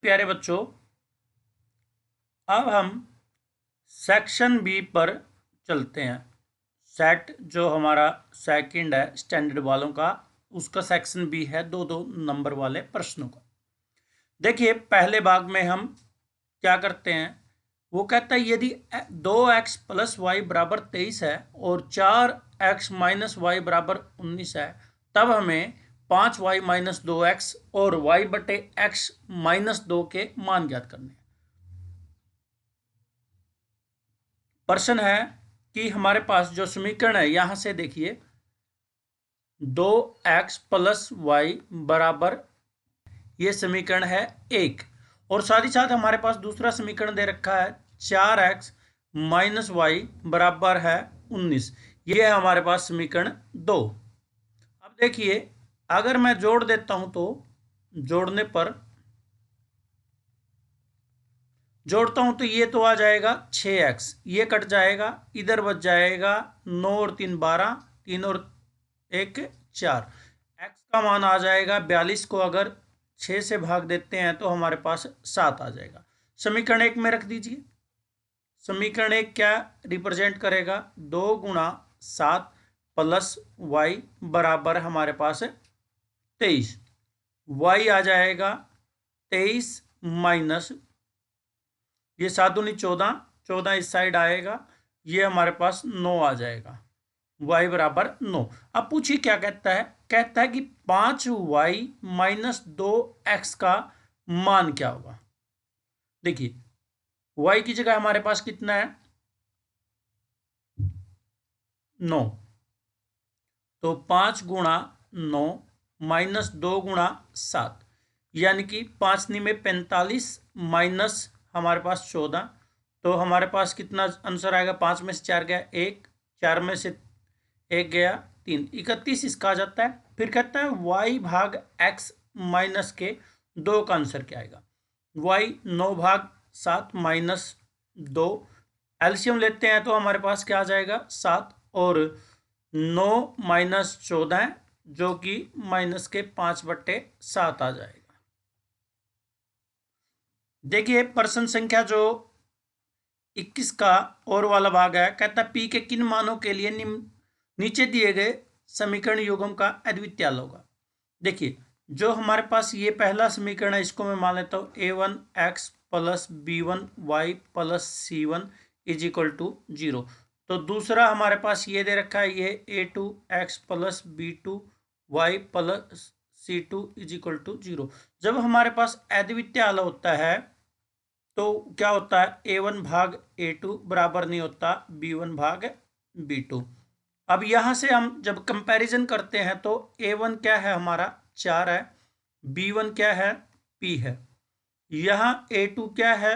प्यारे बच्चों, अब हम सेक्शन बी पर चलते हैं। सेट जो हमारा सेकंड है स्टैंडर्ड वालों का, उसका सेक्शन बी है 2-2 नंबर वाले प्रश्नों का। देखिए, पहले भाग में हम क्या करते हैं, वो कहता है यदि 2x प्लस वाई बराबर 23 है और 4x माइनस वाई बराबर 19 है, तब हमें 5y माइनस 2x और y बटे x माइनस 2 के मान ज्ञात करने हैं। प्रश्न है कि हमारे पास जो समीकरण है, यहां से देखिए 2x प्लस वाई बराबर, ये समीकरण है 1, और साथ ही साथ हमारे पास दूसरा समीकरण दे रखा है 4x माइनस वाई बराबर है 19। ये है हमारे पास समीकरण 2। अब देखिए, अगर मैं जोड़ देता हूं तो जोड़ने पर जोड़ता हूं तो ये तो आ जाएगा 6x, ये कट जाएगा, इधर बच जाएगा 9 और 3 12, 3 और 1 4, x का मान आ जाएगा 42 को अगर 6 से भाग देते हैं तो हमारे पास 7 आ जाएगा। समीकरण 1 में रख दीजिए। समीकरण 1 क्या रिप्रेजेंट करेगा, 2 गुणा 7 प्लस वाई बराबर हमारे पास 23। y आ जाएगा 23 माइनस, ये 7 दूनी 14, 14 इस साइड आएगा, ये हमारे पास 9 आ जाएगा, y बराबर 9। अब पूछिए क्या कहता है, कहता है कि 5y माइनस 2x का मान क्या होगा। देखिए, y की जगह हमारे पास कितना है, 9, तो 5 गुणा 9 माइनस 2 गुणा 7, यानी कि 5 में 45 माइनस हमारे पास 14, तो हमारे पास कितना आंसर आएगा, 5 में से 4 गया 1, 4 में से 1 गया 3, 31 इसका आ जाता है। फिर कहता है y भाग x माइनस के 2 का आंसर क्या आएगा, y 9 भाग 7 माइनस 2, एलसीएम लेते हैं तो हमारे पास क्या आ जाएगा 7, और 9 माइनस 14 जो कि माइनस के 5/7 आ जाएगा। देखिए, प्रश्न संख्या जो 21 का और वाला भाग है, कहता है पी के किन मानों के लिए नीचे दिए गए समीकरण युग्म का अद्वितीय हल होगा। देखिए, जो हमारे पास ये पहला समीकरण है, इसको मैं मान लेता हूँ a1x plus b1y plus c1 is equal to 0। तो दूसरा हमारे पास ये दे रखा है, ये a2x plus b2y plus c2 is equal to 0। जब हमारे पास अद्वितीय हल होता है तो क्या होता है, a1 भाग a2 बराबर नहीं होता b1 भाग b2। अब यहां से हम जब कंपैरिजन करते हैं तो a1 क्या है हमारा 4 है, b1 क्या है p है, यहाँ a2 क्या है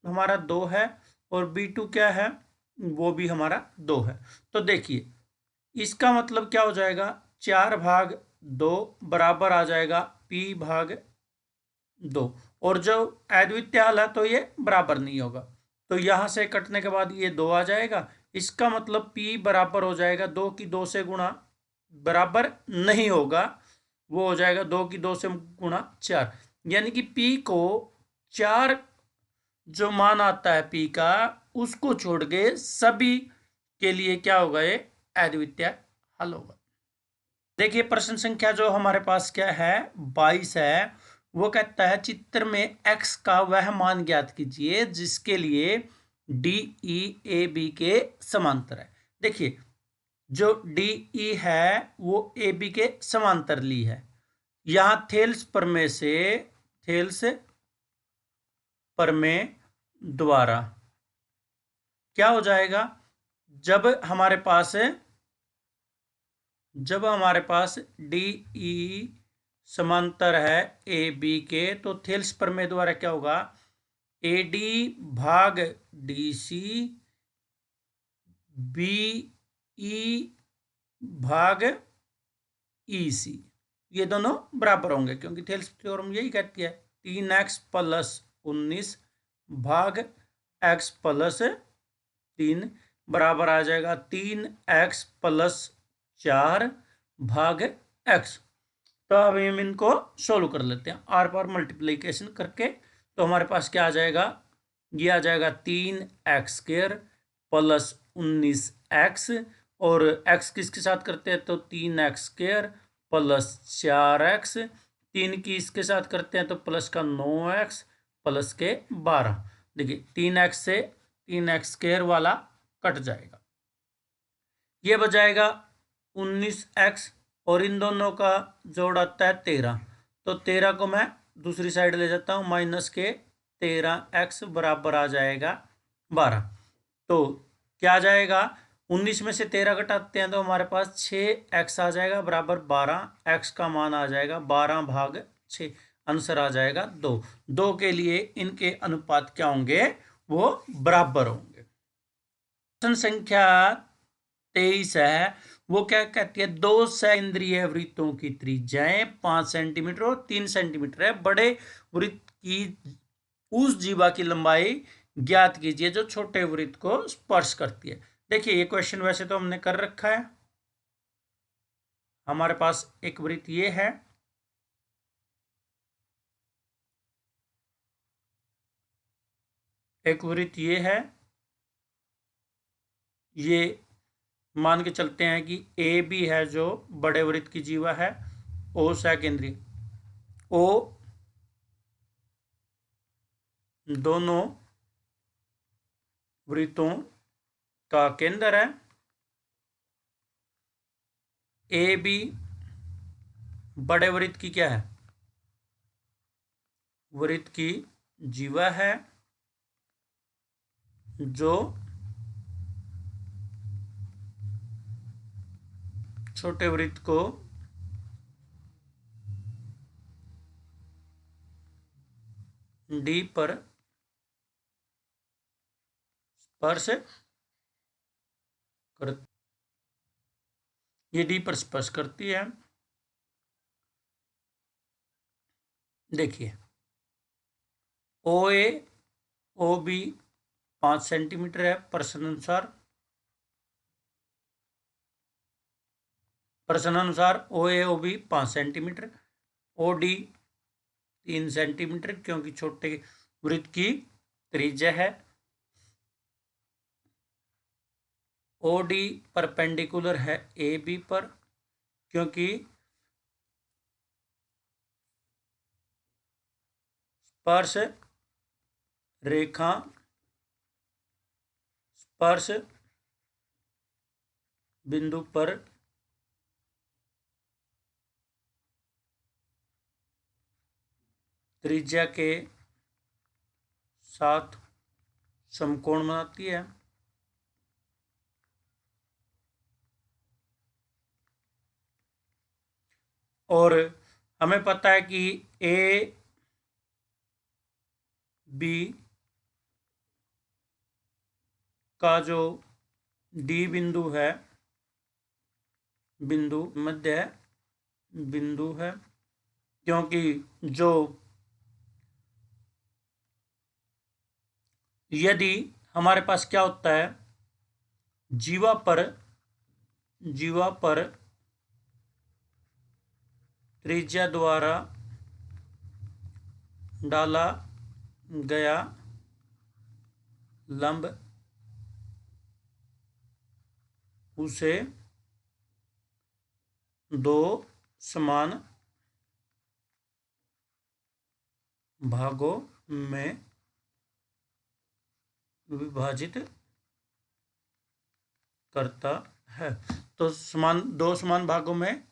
हमारा 2 है, और b2 क्या है वो भी हमारा 2 है। तो देखिए, इसका मतलब क्या हो जाएगा, 4 भाग 2 बराबर आ जाएगा p भाग 2, और जो अद्वितीय हल है तो ये बराबर नहीं होगा, तो यहां से कटने के बाद ये 2 आ जाएगा। इसका मतलब p बराबर हो जाएगा 2 की 2 से गुणा, बराबर नहीं होगा, वो हो जाएगा 2 की 2 से गुणा 4, यानी कि p को 4 जो मान आता है p का, उसको छोड़ के सभी के लिए क्या होगा, ये अद्वितीय हल होगा। देखिए, प्रश्न संख्या जो हमारे पास क्या है 22 है, वो कहता है चित्र में x का वह मान ज्ञात कीजिए जिसके लिए डी ई ए बी के समांतर है। देखिए, जो डी ई है वो ए बी के समांतर ली है। यहां थेल्स प्रमेय से, थेल्स प्रमेय द्वारा क्या हो जाएगा, जब हमारे पास डी ई समांतर है ए बी के, तो थेल्स प्रमेय द्वारा क्या होगा, ए डी भाग डी सी बी ई भाग ई सी, ये दोनों बराबर होंगे, क्योंकि थेल्स थ्योरम यही कहती है 3x प्लस 19 भाग x प्लस 3 बराबर आ जाएगा 3x प्लस 4 भाग x। तो अब हम इनको सोल्व कर लेते हैं, आर पार मल्टीप्लीकेशन करके तो हमारे पास क्या आ जाएगा, ये आ जाएगा 3x² प्लस 19x, और x किसके साथ करते हैं तो 3x² प्लस 4x, 3 की इसके साथ करते हैं तो प्लस का 9x प्लस के 12। देखिए 3x से 3x² वाला कट जाएगा, ये बचाएगा 19x, और इन दोनों का जोड़ आता है 13, तो 13 को मैं दूसरी साइड ले जाता हूँ, माइनस के 13x बराबर आ जाएगा 12। तो क्या आ जाएगा, 19 में से 13 घटाते हैं तो हमारे पास 6x आ जाएगा बराबर 12, x का मान आ जाएगा 12/6, आंसर आ जाएगा 2। 2 के लिए इनके अनुपात क्या होंगे, वो बराबर होंगे। प्रश्न संख्या 23 है, वो क्या कहती है, 2 सकेंद्रीय वृत्तों की त्रिज्याएं 5 सेंटीमीटर और 3 सेंटीमीटर है, बड़े वृत्त की उस जीवा की लंबाई ज्ञात कीजिए जो छोटे वृत्त को स्पर्श करती है। देखिए ये क्वेश्चन वैसे तो हमने कर रखा है, हमारे पास एक वृत्त ये है, एक वृत्त ये है, ये मान के चलते हैं कि ए बी है जो बड़े वृत्त की जीवा है, ओ सकेंद्रीय, ओ दोनों वृत्तों का केंद्र है, ए बी बड़े वृत्त की क्या है, वृत्त की जीवा है, जो छोटे वृत्त को डी पर स्पर्श कर, ये डी पर स्पर्श करती है। देखिए ओ ए ओ बी 5 सेंटीमीटर है, प्रश्न अनुसार O A O B 5 centimetre, O D 3 centimetre, क्योंकि छोटे वृत्त की त्रिज्या है, ओ डी परपेंडिकुलर है ए बी पर, क्योंकि स्पर्श रेखा स्पर्श बिंदु पर त्रिज्या के साथ समकोण बनाती है। और हमें पता है कि ए बी का जो डी बिंदु है, बिंदु मध्य बिंदु है, क्योंकि जो यदि हमारे पास क्या होता है, जीवा पर त्रिज्या द्वारा डाला गया लंब उसे 2 समान भागों में विभाजित करता है। तो 2 समान भागों में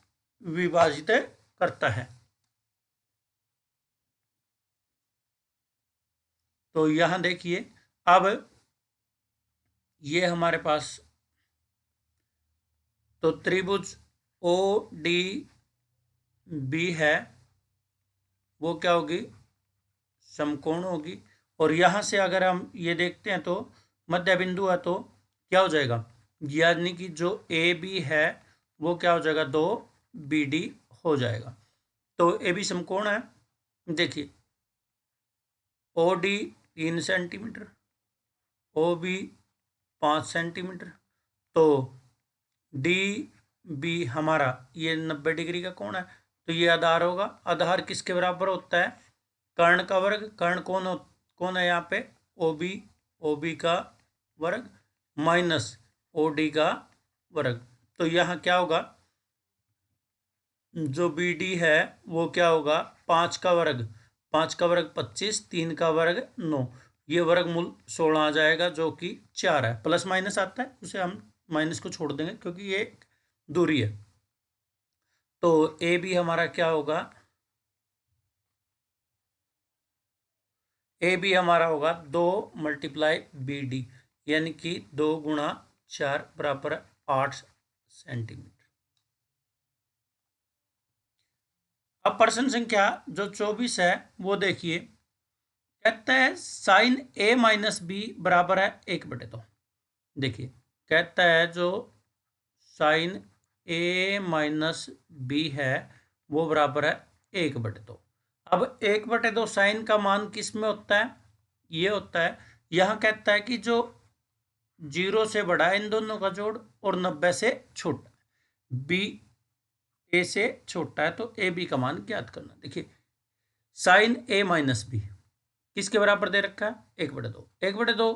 विभाजित करता है। तो यहां देखिए, अब ये हमारे पास तो त्रिभुज ओ डी बी है, वो क्या होगी, समकोण होगी। और यहां से अगर हम ये देखते हैं तो मध्य बिंदु है, तो क्या हो जाएगा, यानी कि जो ए बी है वो क्या हो जाएगा, 2 बी डी हो जाएगा। तो ए बी समकोण है। देखिए O D 3 centimetre, O B 5 centimetre, तो डी बी हमारा ये 90 डिग्री का कोण है, तो ये आधार होगा। आधार किसके बराबर होता है, कर्ण का वर्ग, कर्ण कौन है यहाँ पे, ओबी, ओबी का वर्ग माइनस ओडी का वर्ग। तो यहाँ क्या होगा, जो बी डी है वो क्या होगा, 5 का वर्ग, 5 का वर्ग 25, 3 का वर्ग 9, ये वर्गमूल 16 आ जाएगा जो कि 4 है। प्लस माइनस आता है, उसे हम माइनस को छोड़ देंगे क्योंकि ये दूरी है। तो ए बी हमारा क्या होगा, ए बी हमारा होगा 2 मल्टीप्लाई बी डी, यानी कि 2 गुणा 4 बराबर 8 सेंटीमीटर। अब प्रश्न संख्या जो 24 है वो देखिए, कहता है साइन ए माइनस बी बराबर है 1/2। देखिए कहता है जो साइन ए माइनस बी है वो बराबर है 1/2। अब 1/2 साइन का मान किस में होता है, ये होता है, यहाँ कहता है कि जो 0 से बड़ा है इन दोनों का जोड़ और 90 से छोटा, बी ए से छोटा है, तो ए बी का मान ज्ञात करना। देखिए साइन ए माइनस बी किसके बराबर दे रखा है, 1/2। 1/2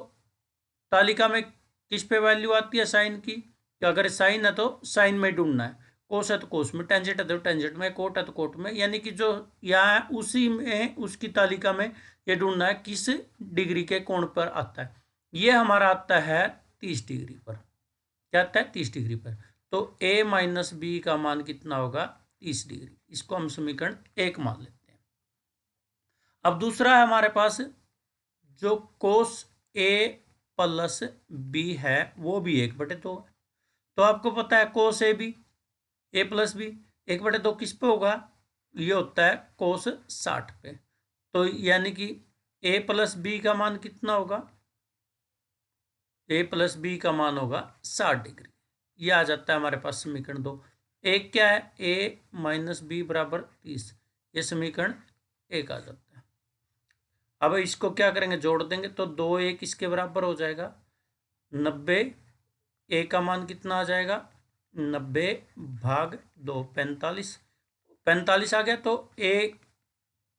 तालिका में किस पे वैल्यू आती है साइन की, तो अगर साइन है तो साइन में ढूंढना है, कोस है तो कोस में, टेंजेंट है तो टेंजेंट में, कोट है तो कोट में, यानी कि जो यहाँ उसी में उसकी तालिका में ये ढूंढना है किस डिग्री के कोण पर आता है। ये हमारा आता है 30 डिग्री पर। क्या आता है, 30 डिग्री पर। तो a माइनस बी का मान कितना होगा, 30 डिग्री। इसको हम समीकरण 1 मान लेते हैं। अब दूसरा है हमारे पास जो कोस a प्लस बी है वो भी 1/2 है। तो आपको पता है cos A B, A plus B 1/2 किस पे होगा, ये होता है कोस 60 पे। तो यानी कि a प्लस बी का मान कितना होगा, a प्लस बी का मान होगा 60 डिग्री। ये आ जाता है हमारे पास समीकरण 2। एक क्या है, a माइनस बी बराबर 30, ये समीकरण 1 आ जाता है। अब इसको क्या करेंगे, जोड़ देंगे तो 2a किसके बराबर हो जाएगा, 90। a का मान कितना आ जाएगा, 90 भाग 2 45, 45 आ गया। तो a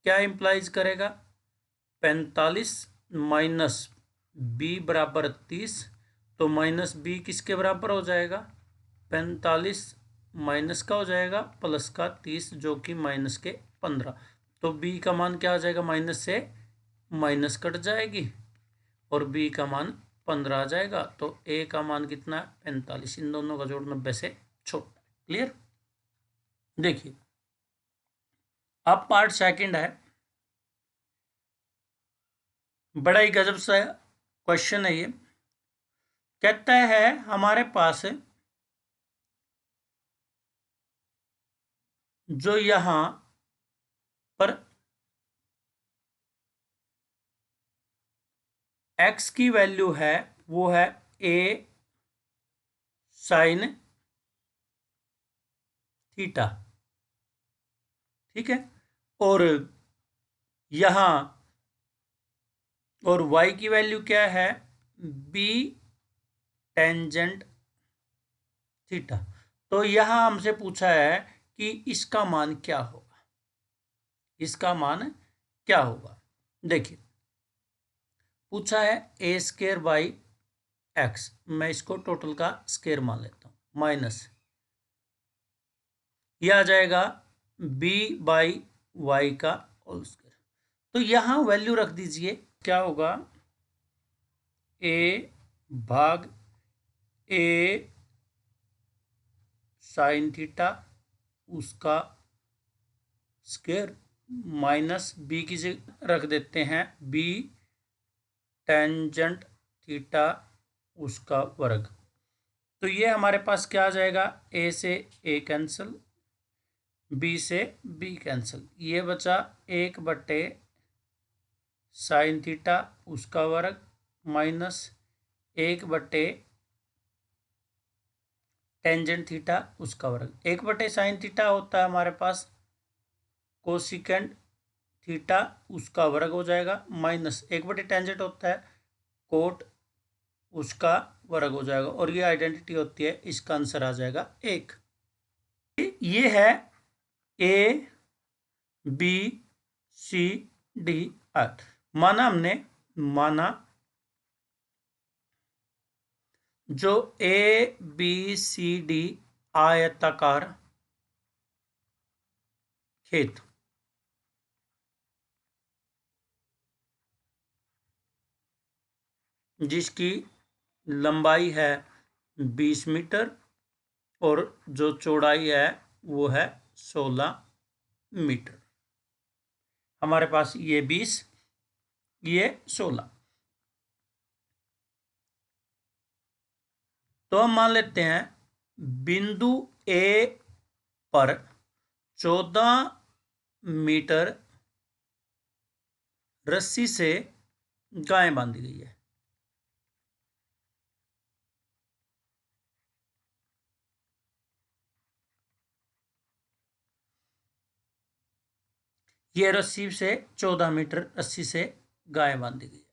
क्या इंप्लाइज करेगा, 45 माइनस बी बराबर 30, तो माइनस बी किसके बराबर हो जाएगा, 45 माइनस का हो जाएगा प्लस का 30 जो कि माइनस के 15। तो बी का मान क्या आ जाएगा, माइनस से माइनस कट जाएगी और बी का मान 15 आ जाएगा। तो ए का मान कितना है, 45। इन दोनों का जोड़ 90 से छोटा। क्लियर। देखिए अब पार्ट सेकंड है, बड़ा ही गजब सा क्वेश्चन है ये। कहता है हमारे पास जो यहां पर x की वैल्यू है वो है a साइन थीटा, ठीक है, और यहां और y की वैल्यू क्या है, b टेंजेंट थीटा। तो यहां हमसे पूछा है कि इसका मान क्या होगा, इसका मान क्या होगा। देखिए पूछा है ए स्क्वायर बाई एक्स, मैं इसको टोटल का स्क्वायर मान लेता हूं, माइनस यह आ जाएगा b बाई वाई का होल स्क्वायर। तो यहां वैल्यू रख दीजिए, क्या होगा, a भाग a साइन थीटा उसका स्क्वायर माइनस बी की जगह रख देते हैं b टेंजेंट थीटा उसका वर्ग। तो ये हमारे पास क्या आ जाएगा, a से a कैंसिल, b से b कैंसिल, ये बचा 1/, साइन थीटा उसका वर्ग माइनस 1/, टेंजेंट थीटा उसका वर्ग। 1/, साइन थीटा होता है हमारे पास कोसिकेंट थीटा उसका वर्ग हो जाएगा, माइनस 1/, टेंजेंट होता है कोट उसका वर्ग हो जाएगा, और ये आइडेंटिटी होती है, इसका आंसर आ जाएगा 1। ये है ए बी सी डी आयत। माना जो ए बी सी डी आयताकार खेत जिसकी लंबाई है 20 मीटर और जो चौड़ाई है वो है 16 मीटर। हमारे पास ये 20, ये 16। तो हम मान लेते हैं बिंदु ए पर 14 मीटर रस्सी से गाय बांधी गई है। ये रस्सी से 14 मीटर रस्सी से गाय बांधी गई है।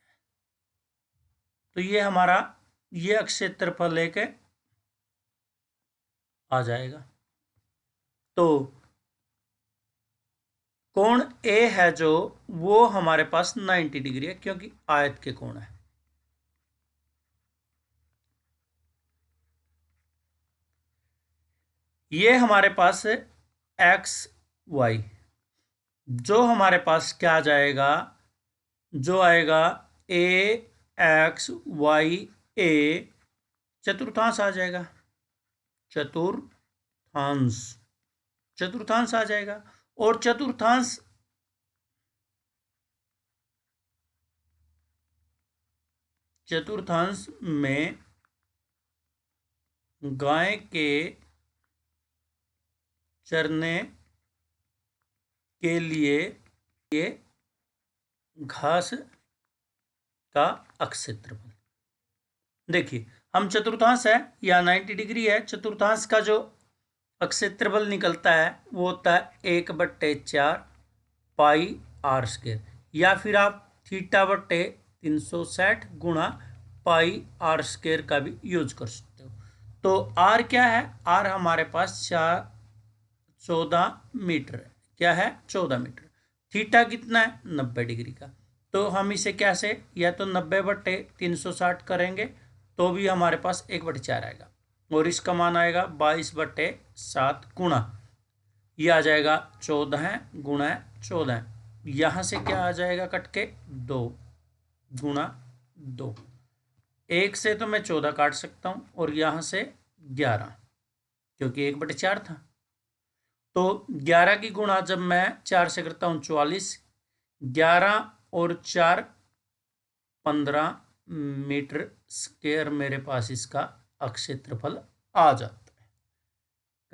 तो ये हमारा ये क्षेत्रफल लेके आ जाएगा। तो कोण ए है जो वो हमारे पास 90 डिग्री है क्योंकि आयत के कोण है। ये हमारे पास एक्स वाई, जो हमारे पास क्या आ जाएगा, जो आएगा ए एक्स वाई ए चतुर्थांश आ जाएगा, चतुर्थांश आ जाएगा। और चतुर्थांश में गाय के चरने के लिए ये घास का क्षेत्रफल। देखिए हम चतुर्थांश है या 90 डिग्री है, चतुर्थांश का जो क्षेत्रफल निकलता है वो होता है 1/4 पाई आर स्क्वायर, या फिर आप θ/360 गुणा पाई आर स्क्वायर का भी यूज कर सकते हो। तो आर क्या है, आर हमारे पास 14 मीटर है। क्या है, 14 मीटर। थीटा कितना है, 90 डिग्री का। तो हम इसे कैसे, या तो 90/360 करेंगे तो भी हमारे पास 1/4 आएगा, और इसका मान आएगा 22/7 गुणा, ये आ जाएगा 14 गुणा 14। यहाँ से क्या आ जाएगा कट के, 2 गुणा 2। 1 से तो मैं 14 काट सकता हूँ और यहाँ से 11, क्योंकि 1/4 था। तो 11 की गुणा जब मैं 4 से करता हूँ 44, 11 और 4 15 मीटर स्क्वायर मेरे पास इसका क्षेत्रफल आ जाता।